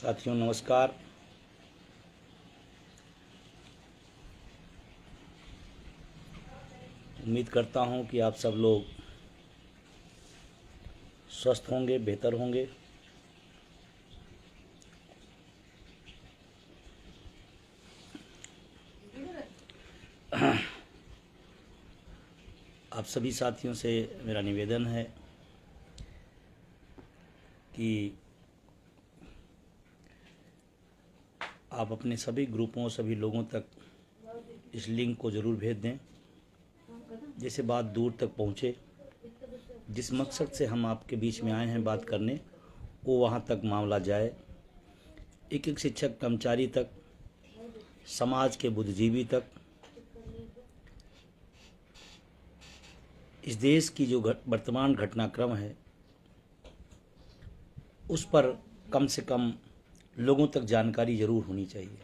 साथियों नमस्कार। उम्मीद करता हूं कि आप सब लोग स्वस्थ होंगे, बेहतर होंगे। आप सभी साथियों से मेरा निवेदन है कि आप अपने सभी ग्रुपों, सभी लोगों तक इस लिंक को ज़रूर भेज दें, जिससे बात दूर तक पहुंचे। जिस मकसद से हम आपके बीच में आए हैं बात करने, वो वहाँ तक मामला जाए। एक एक शिक्षक कर्मचारी तक, समाज के बुद्धिजीवी तक, इस देश की जो वर्तमान घटनाक्रम है उस पर कम से कम लोगों तक जानकारी ज़रूर होनी चाहिए।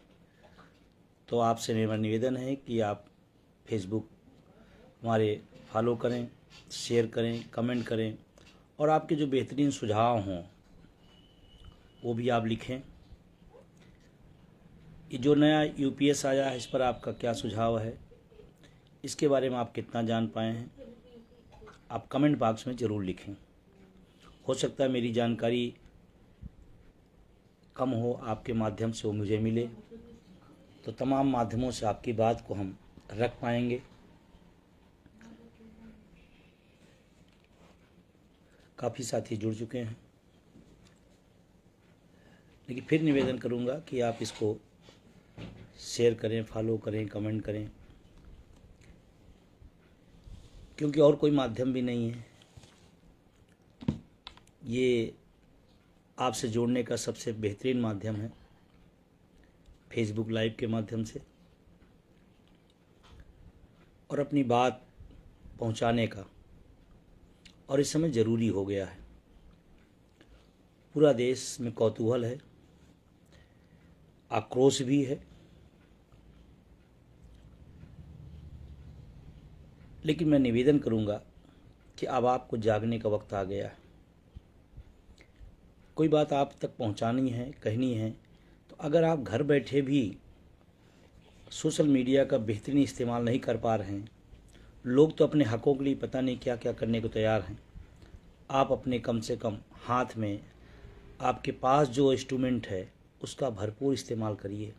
तो आपसे मेरा निवेदन है कि आप फेसबुक हमारे फॉलो करें, शेयर करें, कमेंट करें और आपके जो बेहतरीन सुझाव हों वो भी आप लिखें। ये जो नया यूपीएस आया है, इस पर आपका क्या सुझाव है, इसके बारे में आप कितना जान पाए हैं, आप कमेंट बॉक्स में ज़रूर लिखें। हो सकता है मेरी जानकारी कम हो, आपके माध्यम से वो मुझे मिले, तो तमाम माध्यमों से आपकी बात को हम रख पाएंगे। काफ़ी साथी जुड़ चुके हैं, लेकिन फिर निवेदन करूंगा कि आप इसको शेयर करें, फॉलो करें, कमेंट करें, क्योंकि और कोई माध्यम भी नहीं है। ये आपसे जोड़ने का सबसे बेहतरीन माध्यम है फेसबुक लाइव के माध्यम से, और अपनी बात पहुंचाने का। और इस समय ज़रूरी हो गया है। पूरा देश में कौतूहल है, आक्रोश भी है, लेकिन मैं निवेदन करूंगा कि अब आपको जागने का वक्त आ गया है। कोई बात आप तक पहुंचानी है, कहनी है, तो अगर आप घर बैठे भी सोशल मीडिया का बेहतरीन इस्तेमाल नहीं कर पा रहे हैं, लोग तो अपने हकों के लिए पता नहीं क्या क्या करने को तैयार हैं, आप अपने कम से कम हाथ में आपके पास जो इंस्ट्रूमेंट है उसका भरपूर इस्तेमाल करिए।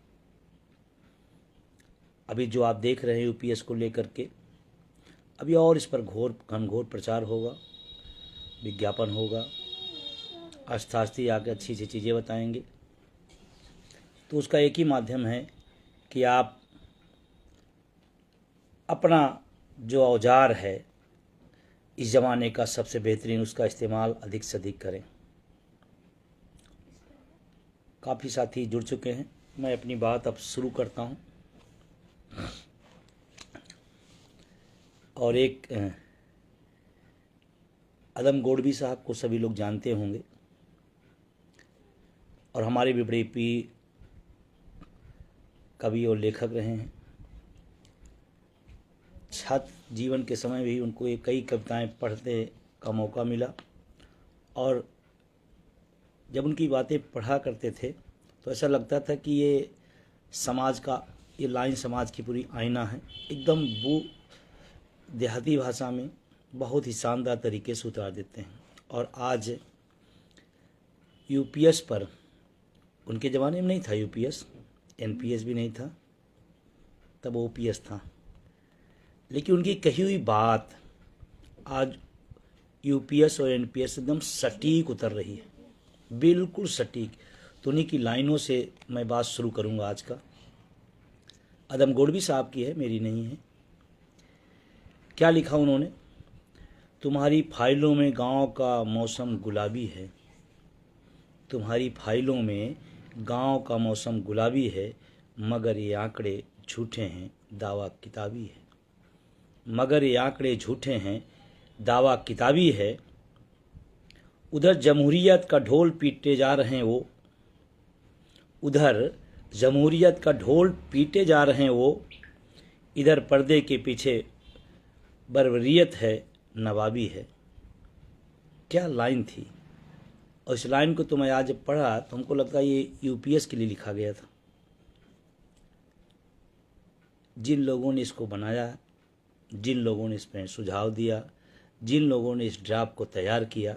अभी जो आप देख रहे हैं यूपीएस को लेकर के, अभी और इस पर घनघोर प्रचार होगा, विज्ञापन होगा, अर्थशास्त्री आके अच्छी अच्छी चीज़ें बताएंगे। तो उसका एक ही माध्यम है कि आप अपना जो औजार है इस ज़माने का सबसे बेहतरीन, उसका इस्तेमाल अधिक से अधिक करें। काफ़ी साथी जुड़ चुके हैं, मैं अपनी बात अब शुरू करता हूं। और एक अदम गोडवी साहब को सभी लोग जानते होंगे, और हमारे भी बड़े पीर कवि और लेखक रहे हैं। छात्र जीवन के समय भी उनको ये कई कविताएं पढ़ने का मौका मिला, और जब उनकी बातें पढ़ा करते थे तो ऐसा लगता था कि ये समाज का, ये लाइन समाज की पूरी आईना है। एकदम वो देहाती भाषा में बहुत ही शानदार तरीके से उतार देते हैं। और आज यूपीएस पर, उनके ज़माने में नहीं था यूपीएस, एनपीएस भी नहीं था, तब ओपीएस था, लेकिन उनकी कही हुई बात आज यूपीएस और एनपीएस एकदम सटीक उतर रही है, बिल्कुल सटीक। तो उन्हीं की लाइनों से मैं बात शुरू करूंगा आज का। अदम गोडवी साहब की है, मेरी नहीं है। क्या लिखा उन्होंने? तुम्हारी फाइलों में गांव का मौसम गुलाबी है, तुम्हारी फाइलों में गांव का मौसम गुलाबी है, मगर ये आंकड़े झूठे हैं, दावा किताबी है। मगर ये आंकड़े झूठे हैं, दावा किताबी है। उधर जमहूरियत का ढोल पीटे जा रहे हैं वो, उधर जमहूरियत का ढोल पीटे जा रहे हैं वो, इधर पर्दे के पीछे बर्बरियत है, नवाबी है। क्या लाइन थी! और इस लाइन को तो मैं आज जब पढ़ा तो हमको लगता है ये यूपीएस के लिए लिखा गया था। जिन लोगों ने इसको बनाया, जिन लोगों ने इसमें सुझाव दिया, जिन लोगों ने इस ड्राफ्ट को तैयार किया,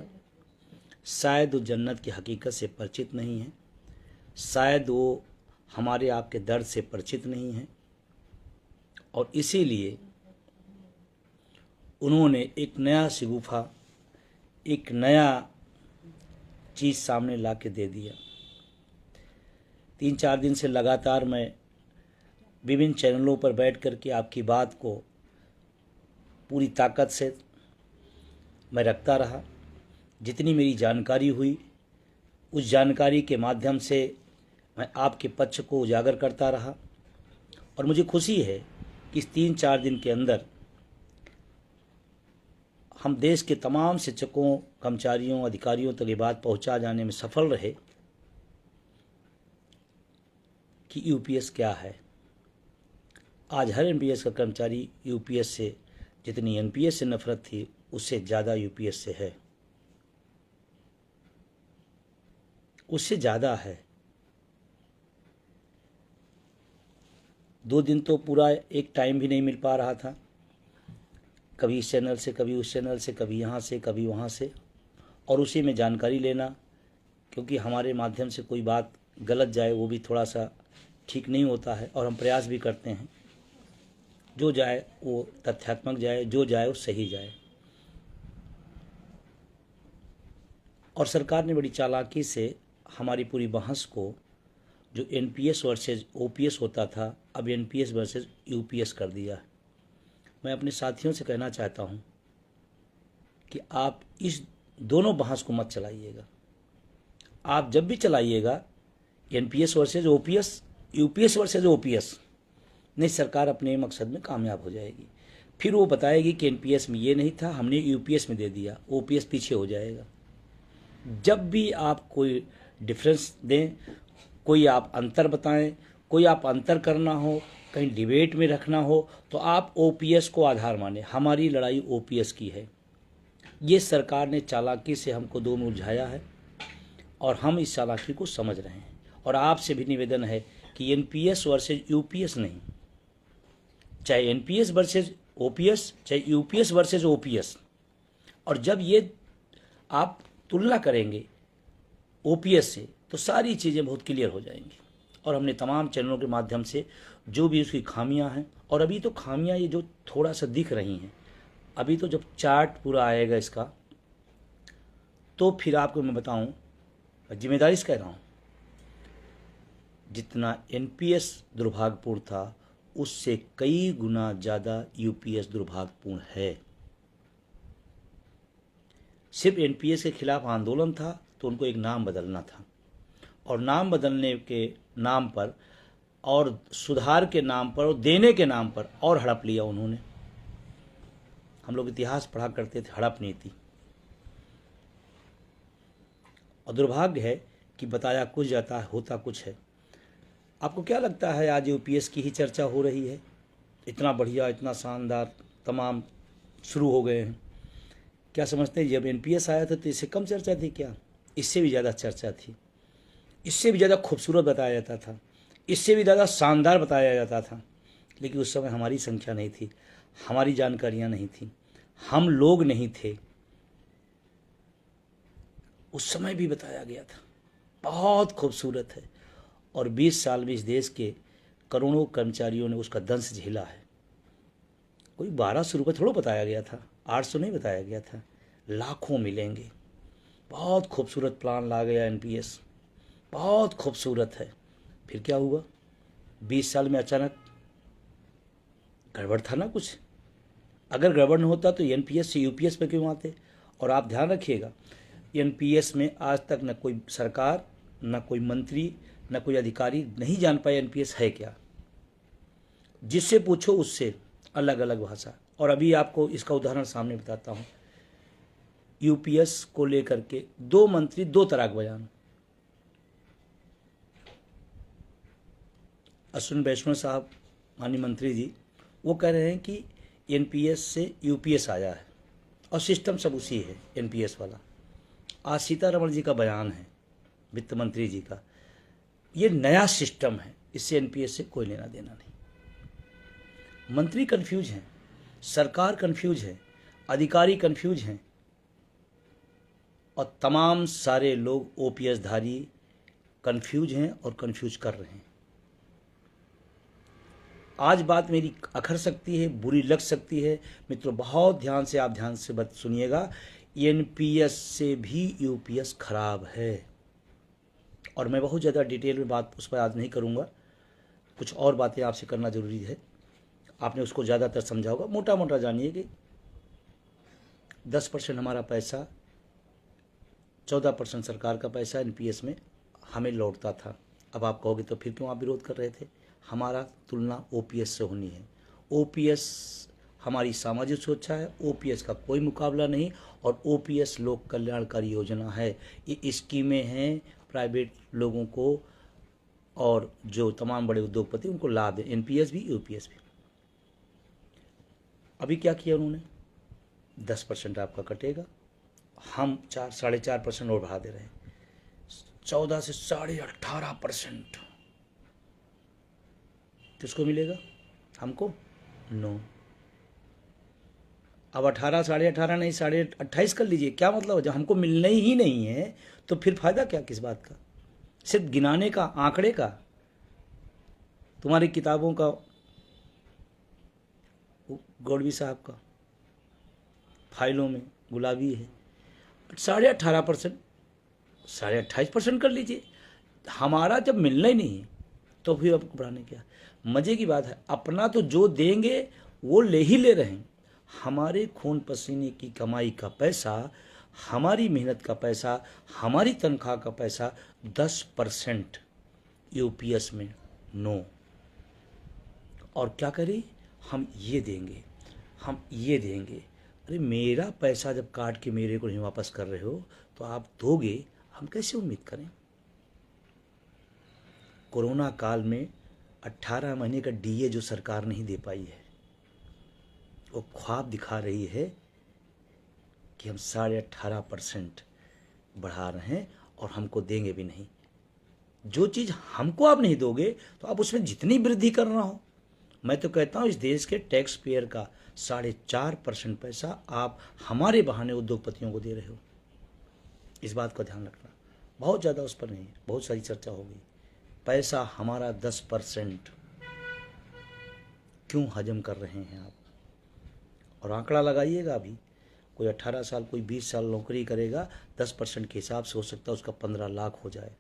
शायद वो जन्नत की हकीकत से परिचित नहीं है, शायद वो हमारे आपके दर्द से परिचित नहीं है, और इसीलिए उन्होंने एक नया शिगुफा, एक नया चीज़ सामने ला के दे दिया। 3-4 दिन से लगातार मैं विभिन्न चैनलों पर बैठ कर के आपकी बात को पूरी ताकत से मैं रखता रहा। जितनी मेरी जानकारी हुई उस जानकारी के माध्यम से मैं आपके पक्ष को उजागर करता रहा, और मुझे खुशी है कि इस 3-4 दिन के अंदर हम देश के तमाम शिक्षकों, कर्मचारियों, अधिकारियों तक ये बात पहुंचा जाने में सफल रहे कि यूपीएस क्या है। आज हर एनपीएस का कर्मचारी यूपीएस से, जितनी एनपीएस से नफरत थी उससे ज़्यादा यूपीएस से है, उससे ज़्यादा है। 2 दिन तो पूरा एक टाइम भी नहीं मिल पा रहा था, कभी इस चैनल से, कभी उस चैनल से, कभी यहाँ से, कभी वहाँ से, और उसी में जानकारी लेना, क्योंकि हमारे माध्यम से कोई बात गलत जाए वो भी थोड़ा सा ठीक नहीं होता है, और हम प्रयास भी करते हैं जो जाए वो तथ्यात्मक जाए, जो जाए वो सही जाए। और सरकार ने बड़ी चालाकी से हमारी पूरी बहस को, जो एनपीएस वर्सेस ओपीएस होता था, अब एनपीएस वर्सेस यूपीएस कर दिया है। मैं अपने साथियों से कहना चाहता हूं कि आप इस दोनों बहस को मत चलाइएगा। आप जब भी चलाइएगा NPS versus OPS, UPS versus OPS, नहीं, सरकार अपने मकसद में कामयाब हो जाएगी। फिर वो बताएगी कि एनपीएस में ये नहीं था, हमने यूपीएस में दे दिया, ओपीएस पीछे हो जाएगा। जब भी आप कोई डिफरेंस दें, कोई आप अंतर बताएं, कोई आप अंतर करना हो, कहीं डिबेट में रखना हो, तो आप ओपीएस को आधार माने। हमारी लड़ाई ओपीएस की है। ये सरकार ने चालाकी से हमको दो में उलझाया है, और हम इस चालाकी को समझ रहे हैं। और आपसे भी निवेदन है कि एनपीएस वर्सेज यूपीएस नहीं, चाहे एनपीएस वर्सेज ओपीएस, चाहे यूपीएस वर्सेज ओपीएस, और जब ये आप तुलना करेंगे ओपीएस से तो सारी चीज़ें बहुत क्लियर हो जाएंगी। और हमने तमाम चैनलों के माध्यम से जो भी उसकी खामियां हैं, और अभी तो खामियां ये जो थोड़ा सा दिख रही हैं, अभी तो जब चार्ट पूरा आएगा इसका तो फिर आपको मैं बताऊं, जिम्मेदारी से कह रहा हूं, जितना एनपीएस दुर्भाग्यपूर्ण था उससे कई गुना ज़्यादा यूपीएस दुर्भाग्यपूर्ण है। सिर्फ एनपीएस के खिलाफ आंदोलन था तो उनको एक नाम बदलना था, और नाम बदलने के नाम पर और सुधार के नाम पर और देने के नाम पर और हड़प लिया उन्होंने। हम लोग इतिहास पढ़ा करते थे, हड़प नीति। और दुर्भाग्य है कि बताया कुछ जाता है, होता कुछ है। आपको क्या लगता है आज यूपीएस की ही चर्चा हो रही है? इतना बढ़िया, इतना शानदार तमाम शुरू हो गए हैं। क्या समझते हैं जब एनपीएस आया था तो इससे कम चर्चा थी क्या? इससे भी ज़्यादा चर्चा थी, इससे भी ज़्यादा खूबसूरत बताया जाता था, इससे भी ज़्यादा शानदार बताया जाता था। लेकिन उस समय हमारी संख्या नहीं थी, हमारी जानकारियाँ नहीं थी, हम लोग नहीं थे। उस समय भी बताया गया था, बहुत खूबसूरत है। और 20 साल में इस देश के करोड़ों कर्मचारियों ने उसका दंश झेला है। कोई 1200 रुपये थोड़ा बताया गया था, 800 नहीं बताया गया था, लाखों मिलेंगे। बहुत खूबसूरत प्लान ला गया एनपीएस, बहुत खूबसूरत है। फिर क्या हुआ? 20 साल में अचानक गड़बड़ था ना कुछ। अगर गड़बड़ न होता तो एनपीएस से यूपीएस पे क्यों आते? और आप ध्यान रखिएगा, एनपीएस में आज तक न कोई सरकार, न कोई मंत्री, न कोई अधिकारी नहीं जान पाए एनपीएस है क्या। जिससे पूछो उससे अलग अलग भाषा। और अभी आपको इसका उदाहरण सामने बताता हूँ। यूपीएस को लेकर के 2 मंत्री 2 तरह के बयान। अश्विन वैष्णव साहब, माननीय मंत्री जी, वो कह रहे हैं कि एनपीएस से यूपीएस आया है और सिस्टम सब उसी है एनपीएस वाला। आज सीतारमण जी का बयान है, वित्त मंत्री जी का, ये नया सिस्टम है, इससे एनपीएस से कोई लेना देना नहीं। मंत्री कंफ्यूज हैं, सरकार कंफ्यूज है, अधिकारी कंफ्यूज हैं और तमाम सारे लोग ओपीएस धारी कंफ्यूज हैं और कंफ्यूज कर रहे हैं। आज बात मेरी अखर सकती है, बुरी लग सकती है। मित्रों, बहुत ध्यान से आप ध्यान से बात सुनिएगा। एनपीएस से भी यूपीएस खराब है और मैं बहुत ज़्यादा डिटेल में बात उस पर आज नहीं करूँगा। कुछ और बातें आपसे करना ज़रूरी है, आपने उसको ज़्यादातर समझा होगा। मोटा मोटा जानिए कि 10% हमारा पैसा, 14% सरकार का पैसा एनपीएस में हमें लौटता था। अब आप कहोगे तो फिर क्यों आप विरोध कर रहे थे? हमारा तुलना ओपीएस से होनी है। ओपीएस हमारी सामाजिक सुरक्षा है, ओपीएस का कोई मुकाबला नहीं और ओपीएस लोक कल्याणकारी योजना है। ये स्कीमें हैं प्राइवेट लोगों को और जो तमाम बड़े उद्योगपति उनको लाभ दें, एनपीएस भी यूपीएस भी। अभी क्या किया उन्होंने? 10% आपका कटेगा, हम 4-4.5% और बढ़ा दे रहे हैं, 14 से 18.5%। किसको मिलेगा? हमको? नो। अब 18, 18.5 नहीं 28.5 कर लीजिए। क्या मतलब? जब हमको मिलना ही नहीं है तो फिर फायदा क्या किस बात का? सिर्फ गिनाने का, आंकड़े का। तुम्हारी किताबों का, गौड़वी साहब का फाइलों में गुलाबी है। 18.5%, 28.5% कर लीजिए। हमारा जब मिलना ही नहीं है तो फिर आपको बढ़ाने क्या? मजे की बात है, अपना तो जो देंगे वो ले ही ले रहे हैं। हमारे खून पसीने की कमाई का पैसा, हमारी मेहनत का पैसा, हमारी तनख्वाह का पैसा 10% यूपीएस में नो। और क्या करें? हम ये देंगे, हम ये देंगे। अरे मेरा पैसा जब काट के मेरे को नहीं वापस कर रहे हो तो आप दोगे, हम कैसे उम्मीद करें? कोरोना काल में 18 महीने का डीए जो सरकार नहीं दे पाई है, वो ख्वाब दिखा रही है कि हम 18.5% बढ़ा रहे हैं और हमको देंगे भी नहीं। जो चीज़ हमको आप नहीं दोगे तो आप उसमें जितनी वृद्धि करना हो, मैं तो कहता हूँ इस देश के टैक्स पेयर का 4.5% पैसा आप हमारे बहाने उद्योगपतियों को दे रहे हो। इस बात का ध्यान रखना। बहुत ज़्यादा उस पर नहीं, बहुत सारी चर्चा हो गई। पैसा हमारा 10% क्यों हजम कर रहे हैं आप? और आंकड़ा लगाइएगा। अभी कोई 18 साल, कोई 20 साल नौकरी करेगा, 10% के हिसाब से हो सकता है उसका 15 लाख हो जाए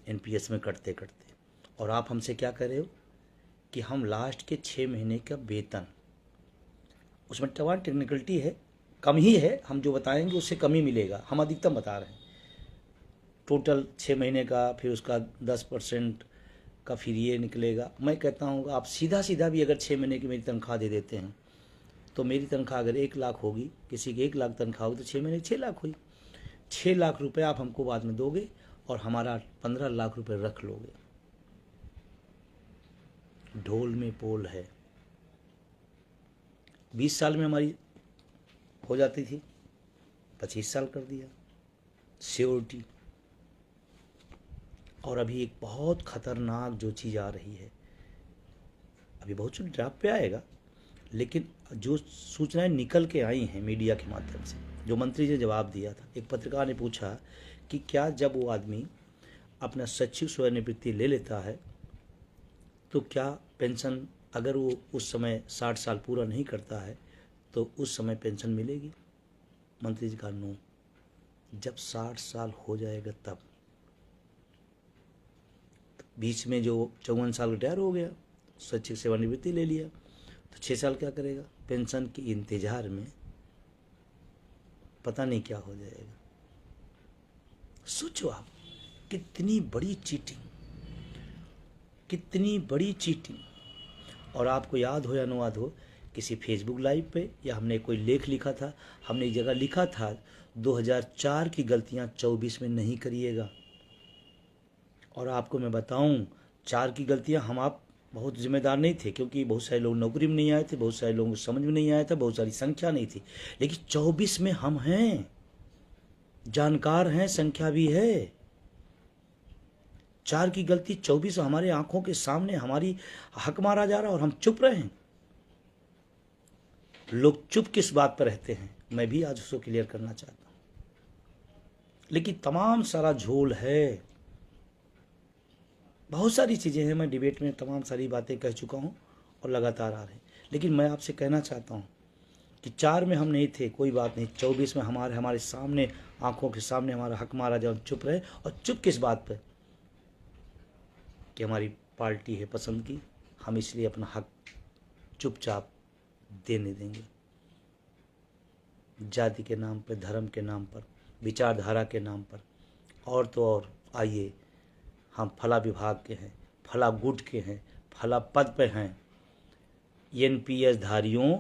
एनपीएस में कटते कटते। और आप हमसे क्या कर रहे हो कि हम लास्ट के 6 महीने का वेतन, उसमें तमाम टेक्निकलिटी है, कम ही है, हम जो बताएंगे उससे कम ही मिलेगा। हम अधिकतम बता रहे हैं टोटल 6 महीने का, फिर उसका 10% का फिर ये निकलेगा। मैं कहता हूँ आप सीधा सीधा भी अगर 6 महीने की मेरी तनख्वाह दे देते हैं तो मेरी तनख्वाह अगर 1 लाख होगी, किसी की 1 लाख तनख्वाह होगी तो 6 महीने 6 लाख हुई। 6 लाख रुपए आप हमको बाद में दोगे और हमारा 15 लाख रुपए रख लोगे। ढोल में पोल है। 20 साल में हमारी हो जाती थी, 25 साल कर दिया सिक्योरिटी। और अभी एक बहुत खतरनाक जो चीज़ आ रही है, अभी बहुत कुछ ड्राफ्ट पे आएगा, लेकिन जो सूचनाएं निकल के आई हैं मीडिया के माध्यम से, जो मंत्री ने जवाब दिया था, एक पत्रकार ने पूछा कि क्या जब वो आदमी अपना शैक्षिक सेवानिवृत्ति ले लेता है तो क्या पेंशन, अगर वो उस समय 60 साल पूरा नहीं करता है तो उस समय पेंशन मिलेगी? मंत्री जी का नो, जब 60 साल हो जाएगा तब। बीच में जो 54 साल रिटायर हो गया, शैक्षिक सेवानिवृत्ति ले लिया, तो 6 साल क्या करेगा? पेंशन के इंतजार में पता नहीं क्या हो जाएगा। सोचो आप, कितनी बड़ी चीटिंग, कितनी बड़ी चीटिंग। और आपको याद हो या न याद हो, किसी फेसबुक लाइव पे या हमने कोई लेख लिखा था, हमने एक जगह लिखा था 2004 की गलतियां 24 में नहीं करिएगा। और आपको मैं बताऊं, 4 की गलतियां हम आप बहुत जिम्मेदार नहीं थे, क्योंकि बहुत सारे लोग नौकरी में नहीं आए थे, बहुत सारे लोगों को समझ में नहीं आया था, बहुत सारी संख्या नहीं थी। लेकिन 24 में हम हैं। जानकार हैं, संख्या भी है। 4 की गलती 24 हमारे आंखों के सामने हमारी हक मारा जा रहा और हम चुप रहे हैं। लोग चुप किस बात पर रहते हैं, मैं भी आज उसको क्लियर करना चाहता हूं। लेकिन तमाम सारा झोल है, बहुत सारी चीजें हैं। मैं डिबेट में तमाम सारी बातें कह चुका हूं और लगातार आ रहे हैं। लेकिन मैं आपसे कहना चाहता हूं कि 4 में हम नहीं थे, कोई बात नहीं। 24 में हमारे सामने, आंखों के सामने हमारा हक मारा जाए, चुप रहे। और चुप किस बात पर कि हमारी पार्टी है पसंद की, हम इसलिए अपना हक चुपचाप देने देंगे। जाति के नाम पर, धर्म के नाम पर, विचारधारा के नाम पर, और तो और आइए, हम फला विभाग के हैं, फला गुट के हैं, फला पद पे हैं। एनपीएस धारियों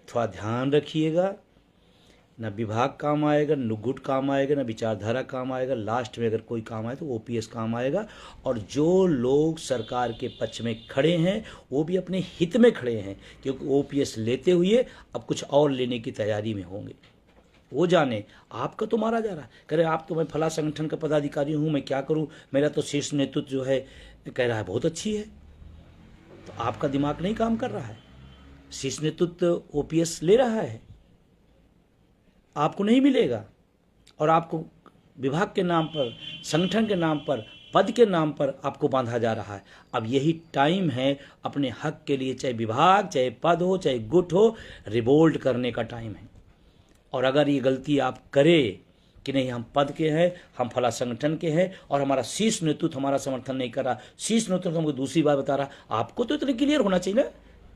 थोड़ा ध्यान रखिएगा, न विभाग काम आएगा, न गुट काम आएगा, न विचारधारा काम आएगा। लास्ट में अगर कोई काम आए तो ओपीएस काम आएगा। और जो लोग सरकार के पक्ष में खड़े हैं वो भी अपने हित में खड़े हैं, क्योंकि ओपीएस लेते हुए अब कुछ और लेने की तैयारी में होंगे। वो जाने आपका तो मारा जा रहा है, कह रहे आप तो, मैं फला संगठन का पदाधिकारी हूँ, मैं क्या करूँ, मेरा तो शीर्ष नेतृत्व जो है कह रहा है बहुत अच्छी है। तो आपका दिमाग नहीं काम कर रहा है। शीर्ष नेतृत्व ओपीएस ले रहा है, आपको नहीं मिलेगा। और आपको विभाग के नाम पर, संगठन के नाम पर, पद के नाम पर आपको बांधा जा रहा है। अब यही टाइम है अपने हक के लिए, चाहे विभाग, चाहे पद हो, चाहे गुट हो, रिवोल्ट करने का टाइम है। और अगर ये गलती आप करें कि नहीं हम पद के हैं, हम फला संगठन के हैं और हमारा शीर्ष नेतृत्व हमारा समर्थन नहीं कर रहा, शीर्ष नेतृत्व हमको दूसरी बात बता रहा, आपको तो इतना क्लियर होना चाहिए ना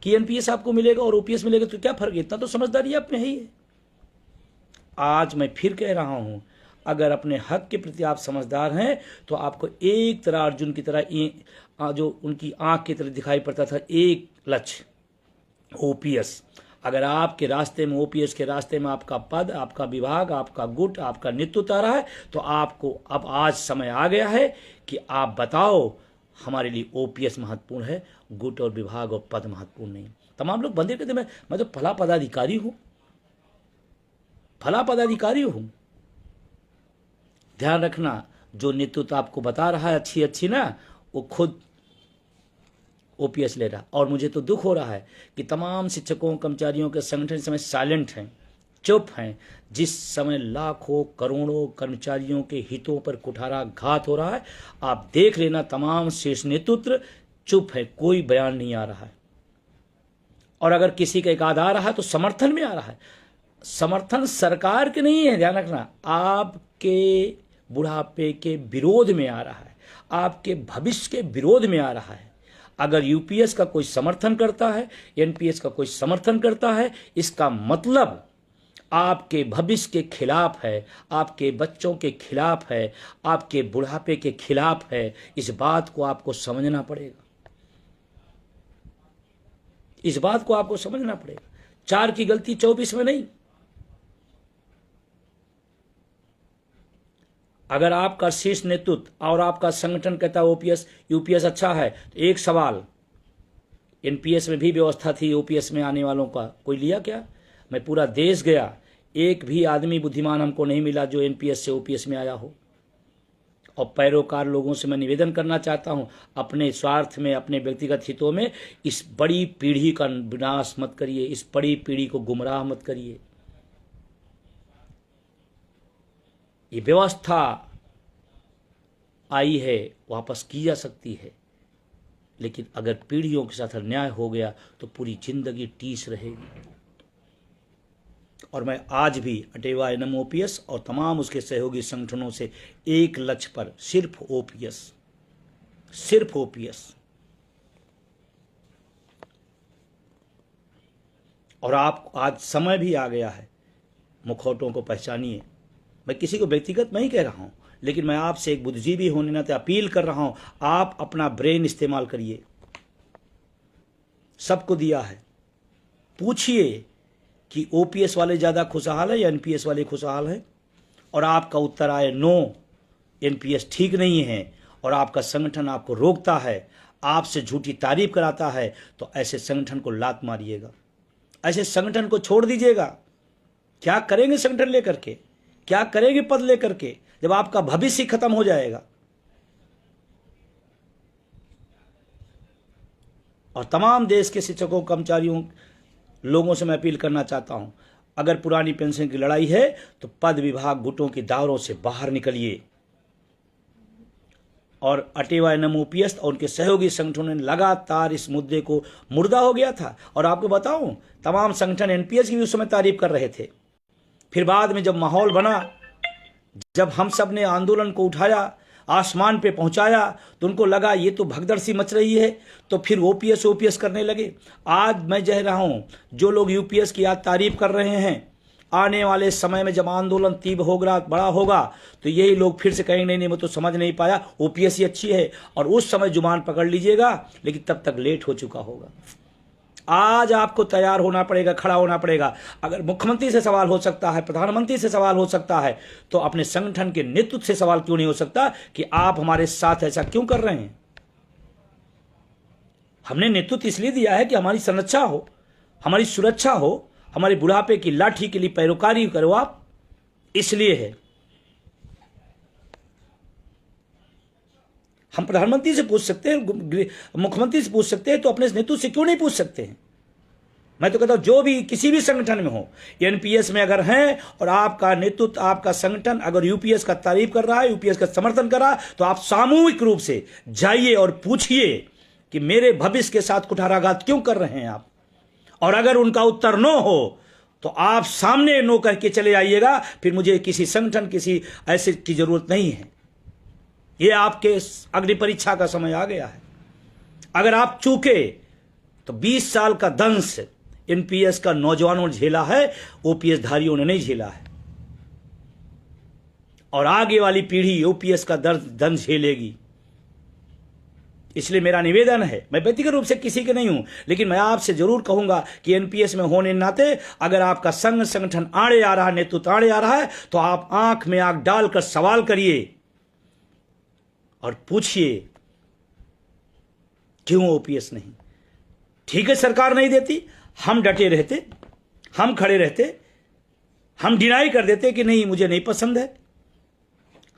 कि एनपीएस आपको मिलेगा और ओपीएस मिलेगा, तो क्या फर्क है? इतना तो समझदारी आप में है ही है। आज मैं फिर कह रहा हूं, अगर अपने हक के प्रति आप समझदार हैं तो आपको एक तरह अर्जुन की तरह, जो उनकी आंख की तरह दिखाई पड़ता था, एक लक्ष्य ओपीएस। अगर आपके रास्ते में, ओपीएस के रास्ते में आपका पद, आपका विभाग, आपका गुट, आपका नेतृत्व आ रहा है, तो आपको अब आज समय आ गया है कि आप बताओ हमारे लिए ओपीएस महत्वपूर्ण है, गुट और विभाग और पद महत्वपूर्ण नहीं। तमाम लोग बंदे कहते मैं तो फला पदाधिकारी हूं, फला पदाधिकारी हूं। ध्यान रखना, जो नेतृत्व आपको बता रहा है अच्छी अच्छी ना, वो खुद ओपीएस ले रहा। और मुझे तो दुख हो रहा है कि तमाम शिक्षकों, कर्मचारियों के संगठन इस समय साइलेंट हैं, चुप हैं। जिस समय लाखों करोड़ों कर्मचारियों के हितों पर कुठाराघात हो रहा है, आप देख लेना, तमाम शीर्ष नेतृत्व चुप है, कोई बयान नहीं आ रहा है। और अगर किसी का एक आध आ रहा है तो समर्थन में आ रहा है। समर्थन सरकार के नहीं है, ध्यान रखना, आपके बुढ़ापे के विरोध में आ रहा है, आपके भविष्य के विरोध में आ रहा है। अगर यूपीएस का कोई समर्थन करता है, एनपीएस का कोई समर्थन करता है, इसका मतलब आपके भविष्य के खिलाफ है, आपके बच्चों के खिलाफ है, आपके बुढ़ापे के खिलाफ है। इस बात को आपको समझना पड़ेगा, इस बात को आपको समझना पड़ेगा। 4 की गलती 24 में नहीं। अगर आपका शीर्ष नेतृत्व और आपका संगठन कहता है ओपीएस यूपीएस अच्छा है, तो एक सवाल, एनपीएस में भी व्यवस्था थी ओपीएस में आने वालों का, कोई लिया क्या? मैं पूरा देश गया, एक भी आदमी बुद्धिमान हमको नहीं मिला जो एनपीएस से ओपीएस में आया हो। और पैरोकार लोगों से मैं निवेदन करना चाहता हूं, अपने स्वार्थ में, अपने व्यक्तिगत हितों में इस बड़ी पीढ़ी का विनाश मत करिए, इस बड़ी पीढ़ी को गुमराह मत करिए। ये व्यवस्था आई है, वापस की जा सकती है, लेकिन अगर पीढ़ियों के साथ अन्याय हो गया तो पूरी जिंदगी टीस रहेगी। और मैं आज भी अटेवा एनएम ओपीएस और तमाम उसके सहयोगी संगठनों से एक लक्ष्य पर, सिर्फ ओपीएस, सिर्फ ओपीएस। और आप आज समय भी आ गया है, मुखौटों को पहचानिए। मैं किसी को व्यक्तिगत नहीं कह रहा हूं, लेकिन मैं आपसे एक बुद्धिजीवी होने नाते अपील कर रहा हूं, आप अपना ब्रेन इस्तेमाल करिए। सबको दिया है, पूछिए कि ओपीएस वाले ज्यादा खुशहाल है या एनपीएस वाले खुशहाल है, और आपका उत्तर आए नो, एनपीएस ठीक नहीं है, और आपका संगठन आपको रोकता है, आपसे झूठी तारीफ कराता है, तो ऐसे संगठन को लात मारिएगा, ऐसे संगठन को छोड़ दीजिएगा। क्या करेंगे संगठन लेकर के? क्या करेंगे पद लेकर के जब आपका भविष्य खत्म हो जाएगा? और तमाम देश के शिक्षकों, कर्मचारियों, लोगों से मैं अपील करना चाहता हूं, अगर पुरानी पेंशन की लड़ाई है तो पद विभाग गुटों की दावरों से बाहर निकलिए। और अटेवा एनएमओपीएस और उनके सहयोगी संगठनों ने लगातार इस मुद्दे को, मुर्दा हो गया था। और आपको बताऊं, तमाम संगठन एनपीएस की भी उस समय तारीफ कर रहे थे। फिर बाद में जब माहौल बना, जब हम सब ने आंदोलन को उठाया, आसमान पे पहुंचाया, तो उनको लगा ये तो भगदड़ सी मच रही है, तो फिर ओपीएस करने लगे। आज मैं कह रहा हूं, जो लोग यूपीएस की आज तारीफ कर रहे हैं, आने वाले समय में जब आंदोलन तीव्र होगा, बड़ा होगा, तो यही लोग फिर से कहेंगे नहीं, मैं तो समझ नहीं पाया, ओपीएस ही अच्छी है। और उस समय जुबान पकड़ लीजिएगा, लेकिन तब तक लेट हो चुका होगा। आज आपको तैयार होना पड़ेगा, खड़ा होना पड़ेगा। अगर मुख्यमंत्री से सवाल हो सकता है, प्रधानमंत्री से सवाल हो सकता है, तो अपने संगठन के नेतृत्व से सवाल क्यों नहीं हो सकता कि आप हमारे साथ ऐसा क्यों कर रहे हैं? हमने नेतृत्व इसलिए दिया है कि हमारी संरक्षा हो, हमारी सुरक्षा हो, हमारे बुढ़ापे की लाठी के लिए पैरोकारी करो आप, इसलिए है। हम प्रधानमंत्री से पूछ सकते हैं, मुख्यमंत्री से पूछ सकते हैं, तो अपने नेतृत्व से क्यों नहीं पूछ सकते हैं? मैं तो कहता हूं, जो भी किसी भी संगठन में हो, एनपीएस में अगर हैं और आपका नेतृत्व, आपका संगठन अगर यूपीएस का तारीफ कर रहा है, यूपीएस का समर्थन कर रहा है, तो आप सामूहिक रूप से जाइए और पूछिए कि मेरे भविष्य के साथ कुठाराघात क्यों कर रहे हैं आप। और अगर उनका उत्तर नो हो, तो आप सामने नो करके चले आइएगा। फिर मुझे किसी संगठन, किसी ऐसे की जरूरत नहीं है। ये आपके अग्नि परीक्षा का समय आ गया है। अगर आप चूके तो 20 साल का दंश एनपीएस का नौजवानों ने झेला है, ओपीएस धारियों ने नहीं झेला है। और आगे वाली पीढ़ी ओपीएस का दंश झेलेगी। इसलिए मेरा निवेदन है, मैं व्यक्तिगत रूप से किसी के नहीं हूं, लेकिन मैं आपसे जरूर कहूंगा कि एनपीएस में होने नाते अगर आपका संगठन आड़े आ रहा है, नेतृत्व आड़े आ रहा है, तो आप आंख में आंख डालकर सवाल करिए और पूछिए क्यों ओपीएस नहीं। ठीक है, सरकार नहीं देती, हम डटे रहते, हम खड़े रहते, हम डिनाई कर देते कि नहीं, मुझे नहीं पसंद है।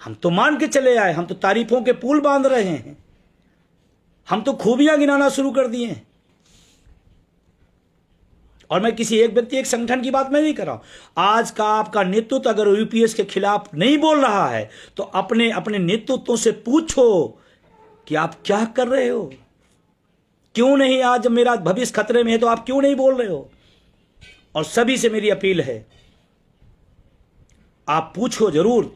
हम तो मान के चले आए, हम तो तारीफों के पुल बांध रहे हैं, हम तो खूबियां गिनाना शुरू कर दिए हैं। और मैं किसी एक व्यक्ति, एक संगठन की बात मैं नहीं कर रहा हूं। आज का आपका नेतृत्व अगर यूपीएस के खिलाफ नहीं बोल रहा है, तो अपने अपने नेतृत्वों से पूछो कि आप क्या कर रहे हो, क्यों नहीं। आज मेरा भविष्य खतरे में है, तो आप क्यों नहीं बोल रहे हो? और सभी से मेरी अपील है, आप पूछो जरूर,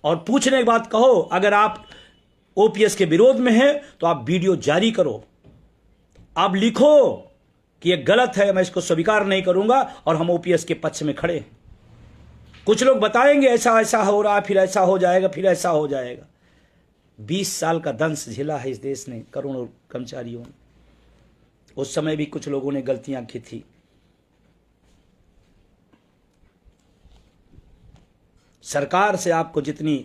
और पूछने के बाद कहो। अगर आप ओपीएस के विरोध में है, तो आप वीडियो जारी करो, आप लिखो कि यह गलत है, मैं इसको स्वीकार नहीं करूंगा, और हम ओपीएस के पक्ष में खड़े हैं। कुछ लोग बताएंगे ऐसा ऐसा हो रहा है, फिर ऐसा हो जाएगा, फिर ऐसा हो जाएगा। 20 साल का दंश झेला है इस देश ने, करोड़ों कर्मचारियों ने। उस समय भी कुछ लोगों ने गलतियां की थी। सरकार से आपको जितनी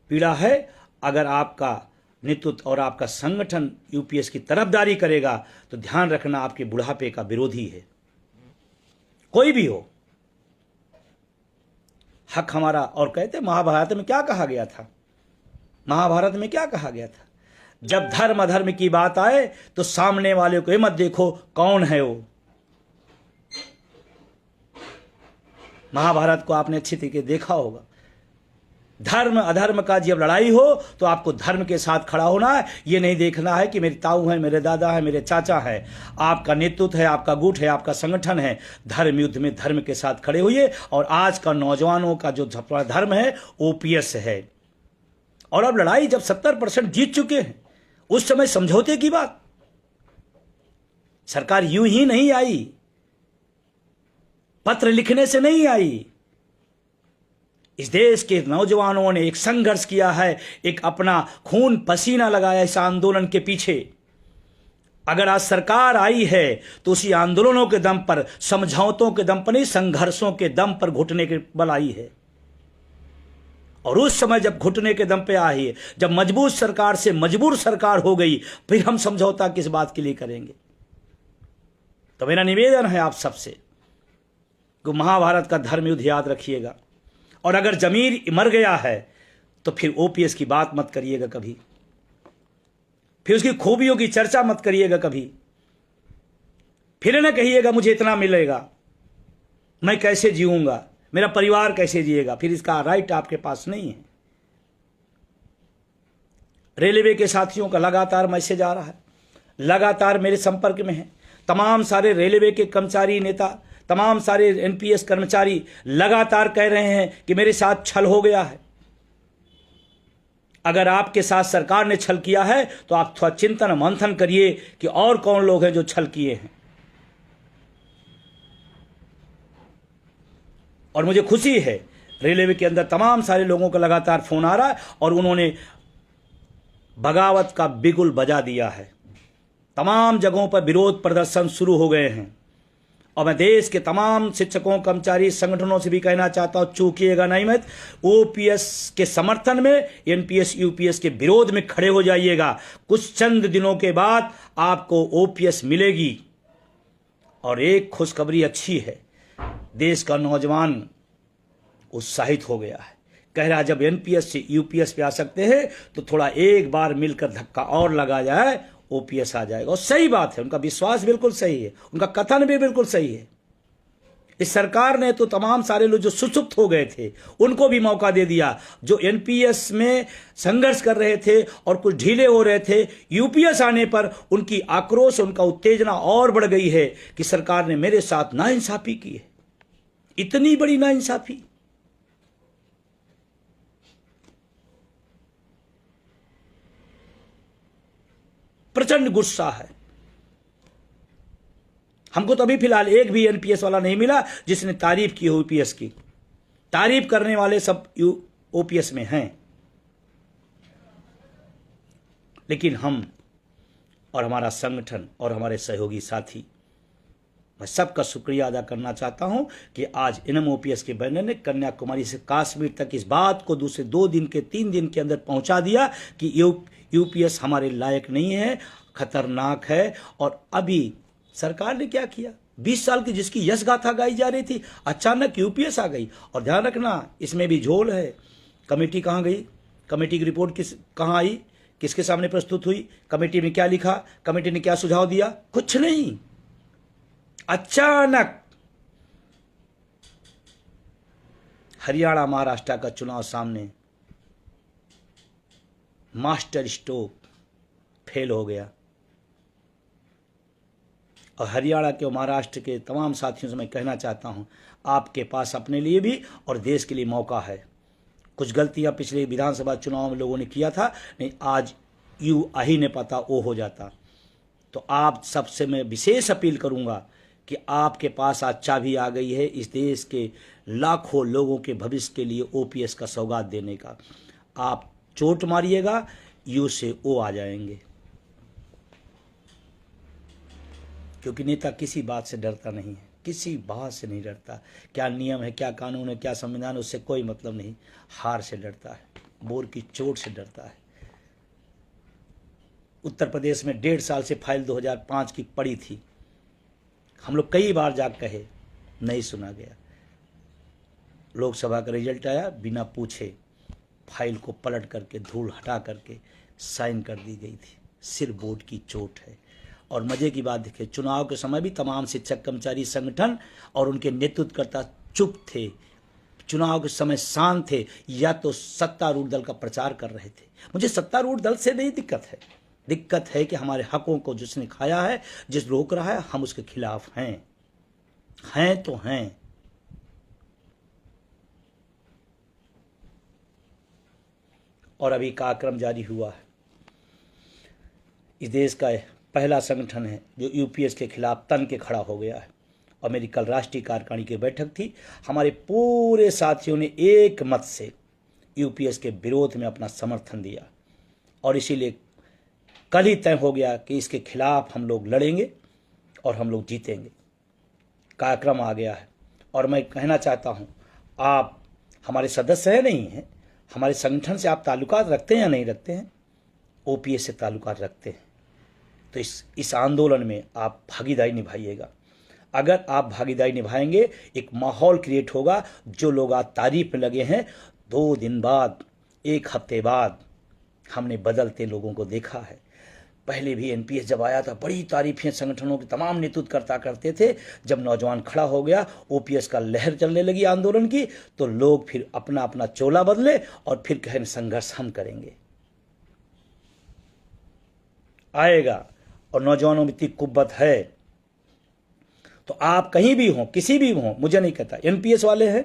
पीड़ा है, अगर आपका नेतृत्व और आपका संगठन यूपीएस की तरफदारी करेगा, तो ध्यान रखना आपके बुढ़ापे का विरोधी है, कोई भी हो। हक हमारा। और कहते महाभारत में क्या कहा गया था? महाभारत में क्या कहा गया था? जब धर्म अधर्म की बात आए, तो सामने वाले को मत देखो कौन है वो। महाभारत को आपने अच्छी तरीके देखा होगा। धर्म अधर्म का जब लड़ाई हो, तो आपको धर्म के साथ खड़ा होना है। ये नहीं देखना है कि मेरे ताऊ है, मेरे दादा है, मेरे चाचा है। आपका नेतृत्व है, आपका गुट है, आपका संगठन है। धर्म युद्ध में धर्म के साथ खड़े होइए। और आज का नौजवानों का जो धर्म है, ओपीएस है। और अब लड़ाई जब 70% जीत चुके हैं, उस समय समझौते की बात। सरकार यूं ही नहीं आई, पत्र लिखने से नहीं आई। इस देश के नौजवानों ने एक संघर्ष किया है, एक अपना खून पसीना लगाया इस आंदोलन के पीछे। अगर आज सरकार आई है, तो उसी आंदोलनों के दम पर, समझौतों के दम पर नहीं, संघर्षों के दम पर घुटने के बल आई है। और उस समय जब घुटने के दम पे आई है, जब मजबूत सरकार से मजबूर सरकार हो गई, फिर हम समझौता किस बात के लिए करेंगे? तो मेरा निवेदन है आप सबसे कि महाभारत का धर्म युद्ध याद रखिएगा। और अगर जमीर मर गया है तो फिर ओपीएस की बात मत करिएगा कभी, फिर उसकी खूबियों की चर्चा मत करिएगा कभी, फिर न कहिएगा मुझे इतना मिलेगा, मैं कैसे जीऊंगा, मेरा परिवार कैसे जिएगा, फिर इसका राइट आपके पास नहीं है। रेलवे के साथियों का लगातार मैसेज आ रहा है, लगातार मेरे संपर्क में है। तमाम सारे रेलवे के कर्मचारी नेता, तमाम सारे एनपीएस कर्मचारी लगातार कह रहे हैं कि मेरे साथ छल हो गया है। अगर आपके साथ सरकार ने छल किया है तो आप थोड़ा चिंतन मंथन करिए कि और कौन लोग हैं जो छल किए हैं। और मुझे खुशी है रेलवे के अंदर तमाम सारे लोगों का लगातार फोन आ रहा है और उन्होंने बगावत का बिगुल बजा दिया है। तमाम जगहों पर विरोध प्रदर्शन शुरू हो गए हैं। और मैं देश के तमाम शिक्षकों कर्मचारी संगठनों से भी कहना चाहता हूं, चूकिएगा नहीं मत, ओपीएस के समर्थन में, एनपीएस यूपीएस के विरोध में खड़े हो जाइएगा। कुछ चंद दिनों के बाद आपको ओपीएस मिलेगी। और एक खुशखबरी अच्छी है, देश का नौजवान उत्साहित हो गया है, कह रहा जब एनपीएस से यूपीएस पे आ सकते हैं तो थोड़ा एक बार मिलकर धक्का और लगा जाए, ओपीएस आ जाएगा। और सही बात है, उनका विश्वास बिल्कुल सही है, उनका कथन भी बिल्कुल सही है। इस सरकार ने तो तमाम सारे लोग जो सुसुप्त हो गए थे उनको भी मौका दे दिया, जो एनपीएस में संघर्ष कर रहे थे और कुछ ढीले हो रहे थे। यूपीएस आने पर उनकी आक्रोश, उनका उत्तेजना और बढ़ गई है कि सरकार ने मेरे साथ नाइंसाफी की है। इतनी बड़ी नाइंसाफी। प्रचंड गुस्सा है। हमको तो अभी फिलहाल एक भी एनपीएस वाला नहीं मिला जिसने तारीफ की हो यूपीएस की। तारीफ करने वाले सब ओपीएस में हैं, लेकिन हम और हमारा संगठन और हमारे सहयोगी साथी, मैं सबका शुक्रिया अदा करना चाहता हूं कि आज एनएमओपीएस के बैनर ने कन्याकुमारी से कश्मीर तक इस बात को दूसरे 2 दिन के 3 दिन के अंदर पहुंचा दिया कि यूपीएस हमारे लायक नहीं है, खतरनाक है। और अभी सरकार ने क्या किया, 20 साल की जिसकी यश गाथा गाई जा रही थी, अचानक यूपीएस आ गई। और ध्यान रखना, इसमें भी झोल है। कमेटी कहां गई, कमेटी की रिपोर्ट कहां आई, किसके सामने प्रस्तुत हुई, कमेटी में क्या लिखा, कमेटी ने क्या सुझाव दिया, कुछ नहीं। अचानक हरियाणा महाराष्ट्र का चुनाव सामने, मास्टर स्ट्रोक फेल हो गया। और हरियाणा के और महाराष्ट्र के तमाम साथियों से मैं कहना चाहता हूं, आपके पास अपने लिए भी और देश के लिए मौका है। कुछ गलतियां पिछले विधानसभा चुनाव में लोगों ने किया था, नहीं आज यू आ ही नहीं पता वो हो जाता। तो आप सबसे मैं विशेष अपील करूंगा कि आपके पास आज चाबी आ गई है इस देश के लाखों लोगों के भविष्य के लिए ओपीएस का सौगात देने का। आप चोट मारिएगा, यू से ओ आ जाएंगे। क्योंकि नेता किसी बात से डरता नहीं है, किसी बात से नहीं डरता। क्या नियम है, क्या कानून है, क्या संविधान, उससे कोई मतलब नहीं। हार से डरता है, बोर की चोट से डरता है। उत्तर प्रदेश में 1.5 साल से फाइल 2005 की पड़ी थी। हम लोग कई बार जाकर कहे, नहीं सुना गया। लोकसभा का रिजल्ट आया, बिना पूछे फाइल को पलट करके धूल हटा करके साइन कर दी गई थी। सिर बोर्ड की चोट है। और मजे की बात देखिए, चुनाव के समय भी तमाम शिक्षक कर्मचारी संगठन और उनके नेतृत्वकर्ता चुप थे, चुनाव के समय शांत थे, या तो सत्तारूढ़ दल का प्रचार कर रहे थे। मुझे सत्तारूढ़ दल से नहीं दिक्कत है, दिक्कत है कि हमारे हकों को जिसने खाया है, जिस रोक रहा है, हम उसके खिलाफ हैं तो हैं। और अभी कार्यक्रम जारी हुआ है। इस देश का पहला संगठन है जो यूपीएस के खिलाफ तन के खड़ा हो गया है। और मेरी कल राष्ट्रीय कार्यकारिणी की बैठक थी, हमारे पूरे साथियों ने एक मत से यूपीएस के विरोध में अपना समर्थन दिया। और इसीलिए कल ही तय हो गया कि इसके खिलाफ हम लोग लड़ेंगे और हम लोग जीतेंगे। कार्यक्रम आ गया है। और मैं कहना चाहता हूं, आप हमारे सदस्य हैं नहीं हैं, हमारे संगठन से आप ताल्लुकात रखते हैं या नहीं रखते हैं, ओपीएस से ताल्लुकात रखते हैं, तो इस आंदोलन में आप भागीदारी निभाइएगा। अगर आप भागीदारी निभाएंगे, एक माहौल क्रिएट होगा। जो लोग आज तारीफ में लगे हैं, 2 दिन बाद, 1 हफ्ते बाद हमने बदलते लोगों को देखा है। पहले भी एनपीएस जब आया था, बड़ी तारीफें संगठनों के तमाम नेतृत्वकर्ता करते थे। जब नौजवान खड़ा हो गया, ओपीएस का लहर चलने लगी आंदोलन की, तो लोग फिर अपना अपना चोला बदले और फिर कहें संघर्ष हम करेंगे। आएगा, और नौजवानों में इतनी कुव्वत है। तो आप कहीं भी हों, किसी भी हों, मुझे नहीं कहता एनपीएस वाले हैं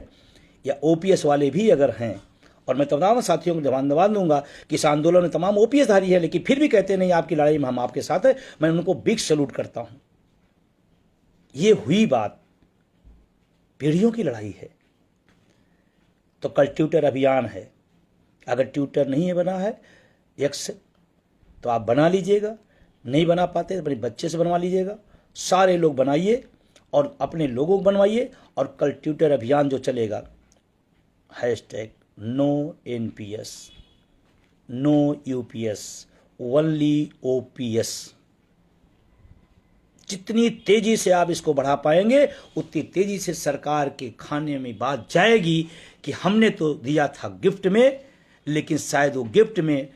या ओपीएस वाले भी अगर हैं, और मैं तमाम साथियों को धन्यवाद दूंगा कि इस आंदोलन में तमाम ओपीएस धारी है, लेकिन फिर भी कहते नहीं आपकी लड़ाई में हम आपके साथ हैं, मैं उनको बिग सैल्यूट करता हूं। ये हुई बात, पीढ़ियों की लड़ाई है। तो कल ट्विटर अभियान है, अगर ट्विटर नहीं है बना है एक्स, तो आप बना लीजिएगा। नहीं बना पाते तो अपने बच्चे से बनवा लीजिएगा। सारे लोग बनाइए और अपने लोगों को बनवाइए। और कल ट्विटर अभियान जो चलेगा, hashtag no NPS, no UPS, only OPS. जितनी तेजी से आप इसको बढ़ा पाएंगे, उतनी तेजी से सरकार के खाने में बात जाएगी कि हमने तो दिया था गिफ्ट में, लेकिन शायद वो गिफ्ट में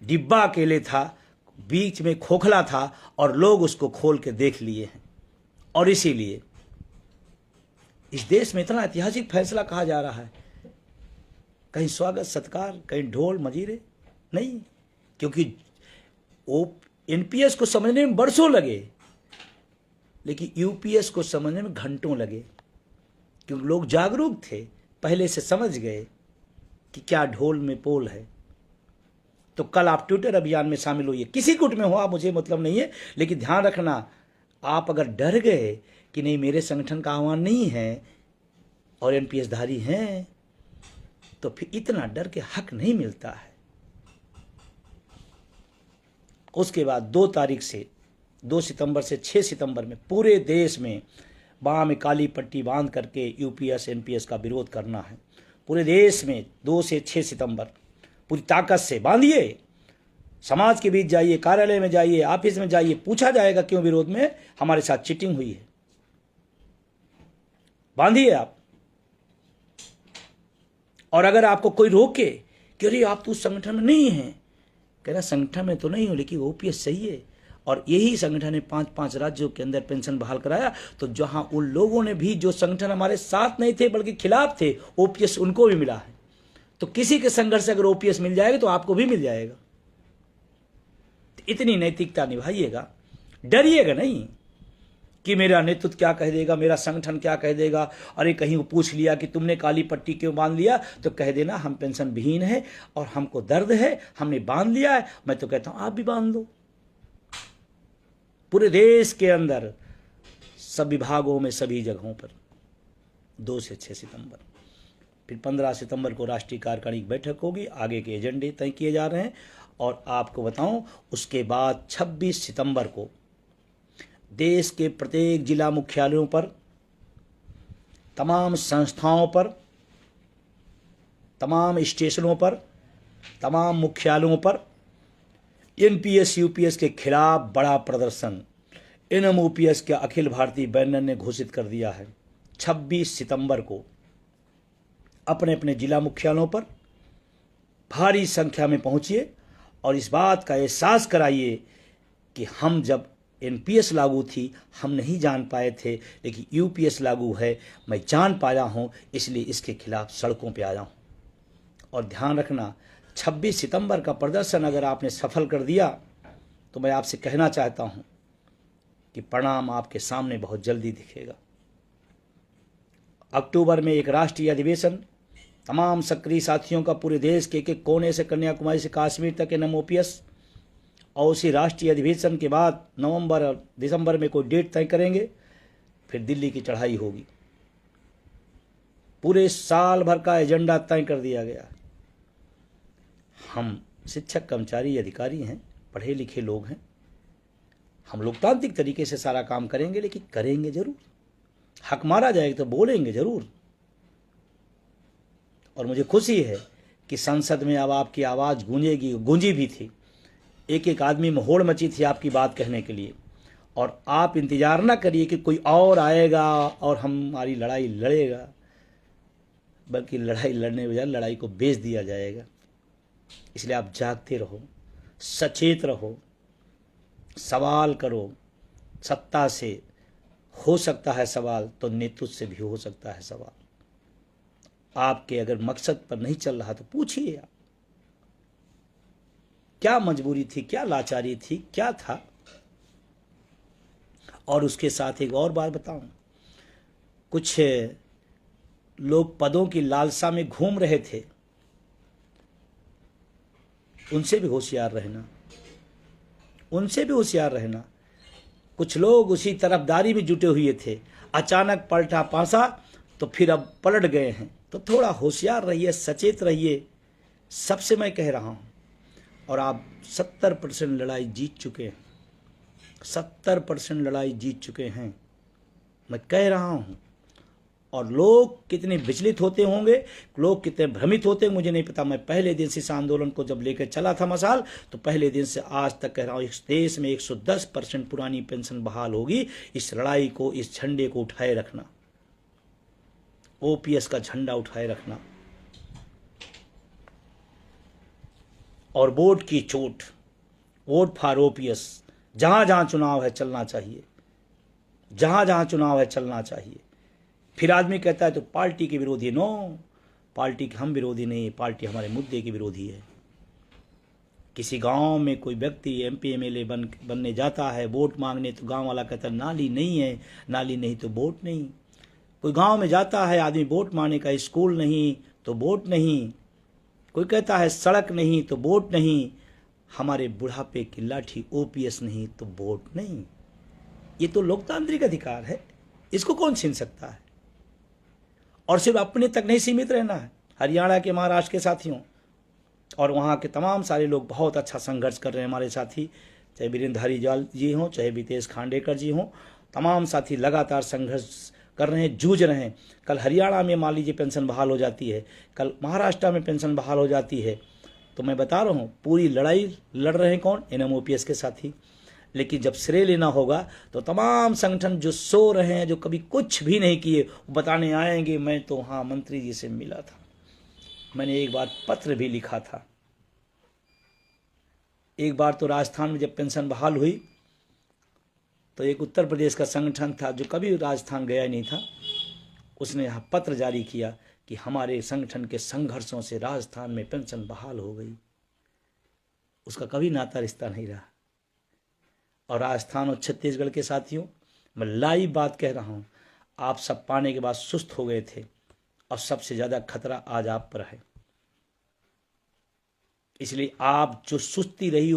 डिब्बा अकेले था, बीच में खोखला था, और लोग उसको खोल के देख लिए हैं। और इसीलिए इस देश में इतना ऐतिहासिक फैसला कहा जा रहा है, कहीं स्वागत सत्कार, कहीं ढोल मजीरे नहीं, क्योंकि एनपीएस को समझने में बरसों लगे, लेकिन यूपीएस को समझने में घंटों लगे, क्योंकि लोग जागरूक थे, पहले से समझ गए कि क्या ढोल में पोल है। तो कल आप ट्विटर अभियान में शामिल होइए, किसी गुट में हो आप, मुझे मतलब नहीं है, लेकिन ध्यान रखना, आप अगर डर गए कि नहीं मेरे संगठन का आह्वान नहीं है और एनपीएस धारी हैं, तो फिर इतना डर के हक नहीं मिलता है। उसके बाद 2 सितंबर से 6 सितंबर में पूरे देश में बाह में काली पट्टी बांध करके यूपीएस एनपीएस का विरोध करना है। पूरे देश में 2 से 6 सितंबर पूरी ताकत से बांधिए। समाज के बीच जाइए, कार्यालय में जाइए, ऑफिस में जाइए, पूछा जाएगा क्यों विरोध में, हमारे साथ चीटिंग हुई है। बांधिए आप। और अगर आपको कोई रोके कि अरे आप तो उस संगठन में नहीं हैं, कह रहा संगठन में तो नहीं हो, लेकिन ओपीएस सही है। और यही संगठन ने 5-5 राज्यों के अंदर पेंशन बहाल कराया। तो जहां उन लोगों ने भी, जो संगठन हमारे साथ नहीं थे बल्कि खिलाफ थे, ओपीएस उनको भी मिला है। तो किसी के संघर्ष से अगर ओपीएस मिल जाएगा तो आपको भी मिल जाएगा। इतनी नैतिकता निभाइएगा, डरिएगा नहीं कि मेरा नेतृत्व क्या कह देगा, मेरा संगठन क्या कह देगा। अरे कहीं वो पूछ लिया कि तुमने काली पट्टी क्यों बांध लिया, तो कह देना हम पेंशन विहीन है और हमको दर्द है, हमने बांध लिया है। मैं तो कहता हूं आप भी बांध लो। पूरे देश के अंदर सब विभागों में, सभी जगहों पर 2 से 6 सितंबर, फिर 15 सितंबर को राष्ट्रीय कार्यकारिणी की बैठक होगी। आगे के एजेंडे तय किए जा रहे हैं। और आपको बताऊं, उसके बाद 26 सितंबर को देश के प्रत्येक जिला मुख्यालयों पर, तमाम संस्थाओं पर, तमाम स्टेशनों पर, तमाम मुख्यालयों पर एनपीएस यूपीएस के खिलाफ बड़ा प्रदर्शन एनएमओपीएस के अखिल भारतीय बैनर ने घोषित कर दिया है। 26 सितंबर को अपने अपने जिला मुख्यालयों पर भारी संख्या में पहुंचिए और इस बात का एहसास कराइए कि हम जब एनपीएस लागू थी हम नहीं जान पाए थे, लेकिन यूपीएस लागू है, मैं जान पाया हूं, इसलिए इसके खिलाफ सड़कों पे आया हूं। और ध्यान रखना, 26 सितंबर का प्रदर्शन अगर आपने सफल कर दिया तो मैं आपसे कहना चाहता हूं कि परिणाम आपके सामने बहुत जल्दी दिखेगा। अक्टूबर में एक राष्ट्रीय अधिवेशन, तमाम सक्रिय साथियों का पूरे देश के एक कोने से, कन्याकुमारी से कश्मीर तक एनएमओपीएस, और उसी राष्ट्रीय अधिवेशन के बाद नवंबर और दिसंबर में कोई डेट तय करेंगे, फिर दिल्ली की चढ़ाई होगी। पूरे साल भर का एजेंडा तय कर दिया गया। हम शिक्षक, कर्मचारी, अधिकारी हैं, पढ़े लिखे लोग हैं, हम लोकतांत्रिक तरीके से सारा काम करेंगे, लेकिन करेंगे जरूर। हक मारा जाएगा तो बोलेंगे जरूर। और मुझे खुशी है कि संसद में अब आपकी आवाज़ गूंजेगी, गूंजी भी थी। एक एक आदमी में होड़ मची थी आपकी बात कहने के लिए, और आप इंतज़ार ना करिए कि कोई और आएगा और हमारी लड़ाई लड़ेगा, बल्कि लड़ाई लड़ने के बजाय लड़ाई को बेच दिया जाएगा। इसलिए आप जागते रहो, सचेत रहो, सवाल करो। सत्ता से हो सकता है सवाल, तो नेतृत्व से भी हो सकता है सवाल। आपके अगर मकसद पर नहीं चल रहा तो पूछिए आप, क्या मजबूरी थी, क्या लाचारी थी, क्या था। और उसके साथ एक और बात बताऊं, कुछ लोग पदों की लालसा में घूम रहे थे, उनसे भी होशियार रहना, उनसे भी होशियार रहना। कुछ लोग उसी तरफदारी में जुटे हुए थे, अचानक पलटा पासा तो फिर अब पलट गए हैं। तो थोड़ा होशियार रहिए, सचेत रहिए, सबसे मैं कह रहा हूं। और आप 70% लड़ाई जीत चुके हैं, 70% लड़ाई जीत चुके हैं, मैं कह रहा हूं। और लोग कितने विचलित होते होंगे, लोग कितने भ्रमित होते हैं, मुझे नहीं पता। मैं पहले दिन से इस आंदोलन को जब लेकर चला था मसाल, तो पहले दिन से आज तक कह रहा हूं, इस देश में 110% पुरानी पेंशन बहाल होगी। इस लड़ाई को, इस झंडे को उठाए रखना, ओपीएस का झंडा उठाए रखना। और वोट की चोट, वोट फॉर ओपीएस, जहां जहां चुनाव है चलना चाहिए, जहां जहां चुनाव है चलना चाहिए। फिर आदमी कहता है तो पार्टी के विरोधी। नो, पार्टी के हम विरोधी नहीं, पार्टी हमारे मुद्दे की विरोधी है। किसी गांव में कोई व्यक्ति एमपी एमएलए बनने जाता है वोट मांगने, तो गांव वाला कहता है नाली नहीं है, नाली नहीं तो वोट नहीं। कोई गांव में जाता है आदमी वोट मांगने का, स्कूल नहीं तो वोट नहीं। कोई कहता है सड़क नहीं तो वोट नहीं। हमारे बुढ़ापे की लाठी ओपीएस नहीं तो वोट नहीं। ये तो लोकतांत्रिक अधिकार है, इसको कौन छीन सकता है। और सिर्फ अपने तक नहीं सीमित रहना है। हरियाणा के, महाराष्ट्र के साथियों और वहाँ के तमाम सारे लोग बहुत अच्छा संघर्ष कर रहे हैं हमारे साथी, चाहे वीरेंद्र धारीवाल जी हों, चाहे वितेश खांडेकर जी हों, तमाम साथी लगातार संघर्ष कर रहे हैं, जूझ रहे हैं। कल हरियाणा में मान लीजिए पेंशन बहाल हो जाती है, कल महाराष्ट्र में पेंशन बहाल हो जाती है, तो मैं बता रहा हूँ पूरी लड़ाई लड़ रहे हैं कौन, एनएमओपीएस के साथी। लेकिन जब श्रेय लेना होगा तो तमाम संगठन जो सो रहे हैं, जो कभी कुछ भी नहीं किए, वो बताने आएंगे मैं तो हाँ मंत्री जी से मिला था, मैंने एक बार पत्र भी लिखा था। एक बार तो राजस्थान में जब पेंशन बहाल हुई, तो एक उत्तर प्रदेश का संगठन था जो कभी राजस्थान गया ही नहीं था, उसने यहाँ पत्र जारी किया कि हमारे संगठन के संघर्षों से राजस्थान में पेंशन बहाल हो गई। उसका कभी नाता रिश्ता नहीं रहा। और राजस्थान और छत्तीसगढ़ के साथियों, मैं लाइव बात कह रहा हूँ, आप सब पाने के बाद सुस्त हो गए थे, और सबसे ज़्यादा खतरा आज आप पर है। इसलिए आप जो सुस्ती रही